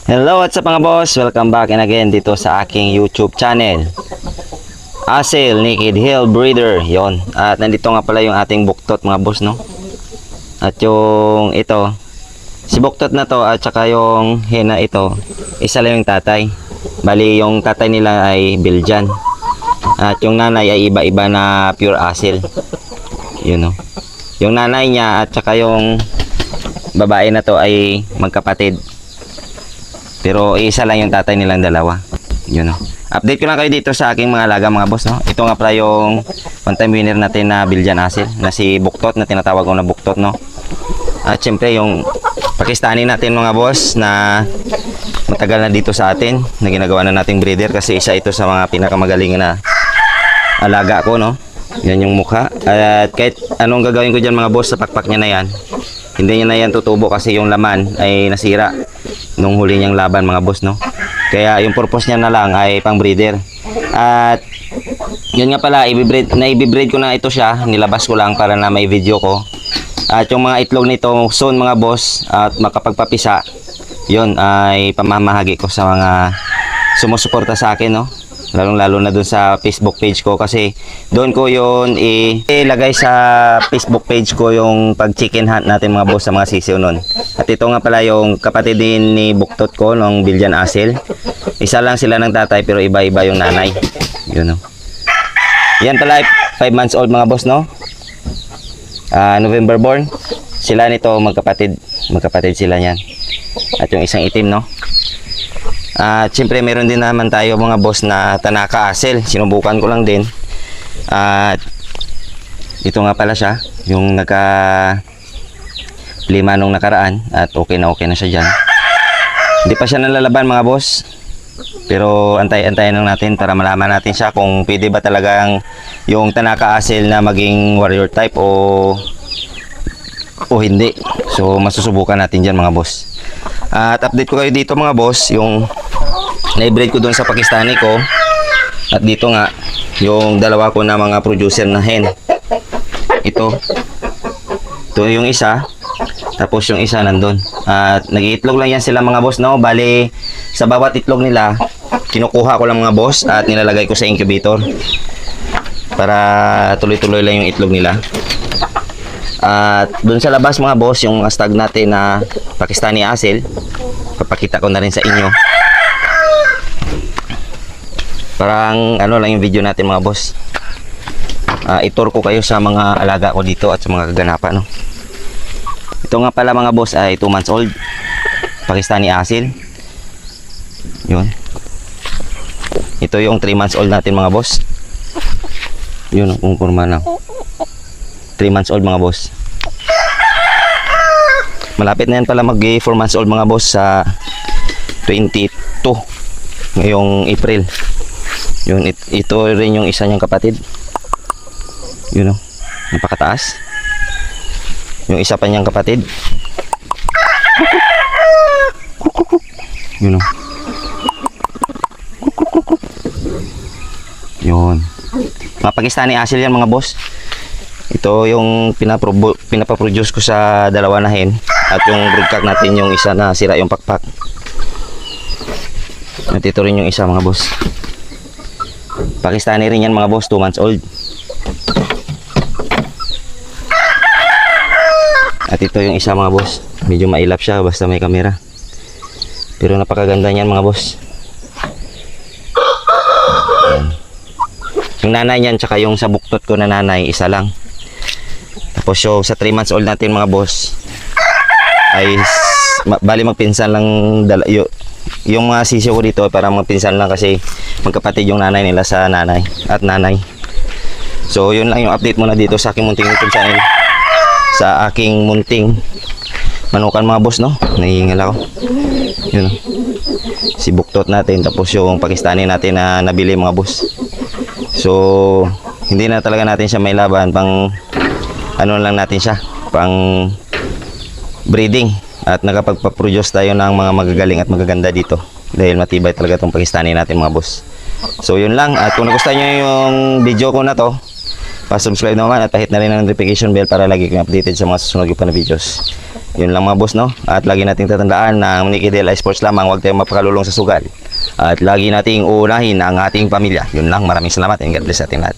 Hello, what's up mga boss? Welcome back and again dito sa aking YouTube channel, Asil Naked Hill Breeder. Yon. At nandito nga pala yung ating buktot mga boss, no? At yung ito, si buktot na to at saka yung hena ito, isa lang yung tatay. Bali yung tatay nila ay Belgian. At yung nanay ay iba-iba na pure Asil. Yun, no? Yung nanay niya at saka yung babae na to ay magkapatid. Pero isa lang yung tatay nilang dalawa. Yun, no? Update ko na kayo dito sa aking mga alaga mga boss, no? Ito nga pala yung one time winner natin na Belgian Asil na si Buktot, na tinatawag ko na Buktot, no? At syempre yung Pakistani natin mga boss na matagal na dito sa atin, na ginagawa na nating breeder kasi isa ito sa mga pinakamagaling na alaga ko, no? Yan yung mukha. At kahit anong gagawin ko dyan mga boss sa pakpak niya na yan, hindi niya na yan tutubo kasi yung laman ay nasira nung huli niyang laban mga boss, no? Kaya yung purpose niya na lang ay pang breeder. At yun nga pala, i-breed ko na ito siya, nilabas ko lang para na may video ko. At yung mga itlog nito soon mga boss, at makapagpapisa, yun ay pamamahagi ko sa mga sumusuporta sa akin, no? Lalong-lalo na dun sa Facebook page ko kasi doon ko yun ilagay sa Facebook page ko yung pag chicken hunt natin mga boss sa mga sisiw nun. At ito nga pala yung kapatid din ni Buktot ko ng Belgian Asil. Isa lang sila ng tatay pero iba-iba yung nanay. Yun, no? Yan pala 5 months old mga boss, no? November born. Sila nito magkapatid sila yan. At yung isang itim, no? At siyempre meron din naman tayo mga boss na Tanaka Asil. Sinubukan ko lang din. At ito nga pala siya, yung naka-lima nung nakaraan. At okay na siya dyan. Hindi pa siya nalalaban mga boss. Pero antay-antayin lang natin para malaman natin siya kung pwede ba talagang yung Tanaka Asil na maging warrior type o hindi. So masusubukan natin dyan mga boss. At update ko kayo dito mga boss, yung na-breed ko doon sa Pakistani ko. At dito nga, yung dalawa ko na mga producer na hen. Ito yung isa. Tapos yung isa nandun. At nag-iitlog lang yan sila mga boss, no? Bali, sa bawat itlog nila, kinukuha ko lang mga boss at nilalagay ko sa incubator. Para tuloy-tuloy lang yung itlog nila. At doon sa labas mga boss, yung stag natin na Pakistani Asil, papakita ko na rin sa inyo. Parang ano lang yung video natin mga boss. Itur ko kayo sa mga alaga ko dito at sa mga kaganapan, no? Ito nga pala mga boss ay 2 months old Pakistani Asil. Yun. Ito yung 3 months old natin mga boss. Yun, kung kurma na 3 months old mga boss. Malapit na yan pala mag 4 months old mga boss sa 22 ngayong April. Yun, ito rin yung isa niyang kapatid. Yun, no? Napakataas. Yung isa pa niyang kapatid. Yun, no? Yun. Mga Pakistani Asil yan mga boss. Ito yung pinapaproduce ko sa dalawa na hen. At yung broodcock natin yung isa na sira yung pakpak. At ito rin yung isa mga boss. Pakistani rin yan mga boss, 2 months old. At ito yung isa mga boss. Medyo mailap siya basta may kamera. Pero napakaganda niyan mga boss. Ayan. Yung nanay niyan tsaka yung sa Buktot ko na nanay, isa lang. Tapos yung sa 3 months old natin mga boss ay bali magpinsan lang yung mga sisyo ko dito para magpinsan lang kasi magkapatid yung nanay nila sa nanay at nanay. So yun lang yung update muna dito sa aking munting YouTube channel, sa aking munting manukan mga boss, no? Nahihingal ako. Yun, si Buktot natin tapos yung Pakistani natin na nabili mga boss. So hindi na talaga natin siya may laban, pang ano lang natin siya, pang breeding. At nakapagpaproduce tayo ng mga magagaling at magaganda dito dahil matibay talaga itong Pakistani natin mga boss. So yun lang. At kung nagustuhan nyo yung video ko na to, pa-subscribe naman at pahit na rin ang notification bell para lagi kang updated sa mga susunod ko pa na videos. Yun lang mga boss, no? At lagi nating tatandaan na ang Nikki Del Sports lamang, huwag tayong mapakalulong sa sugal. At lagi nating uunahin ang ating pamilya. Yun lang, maraming salamat and God bless sa ating lahat.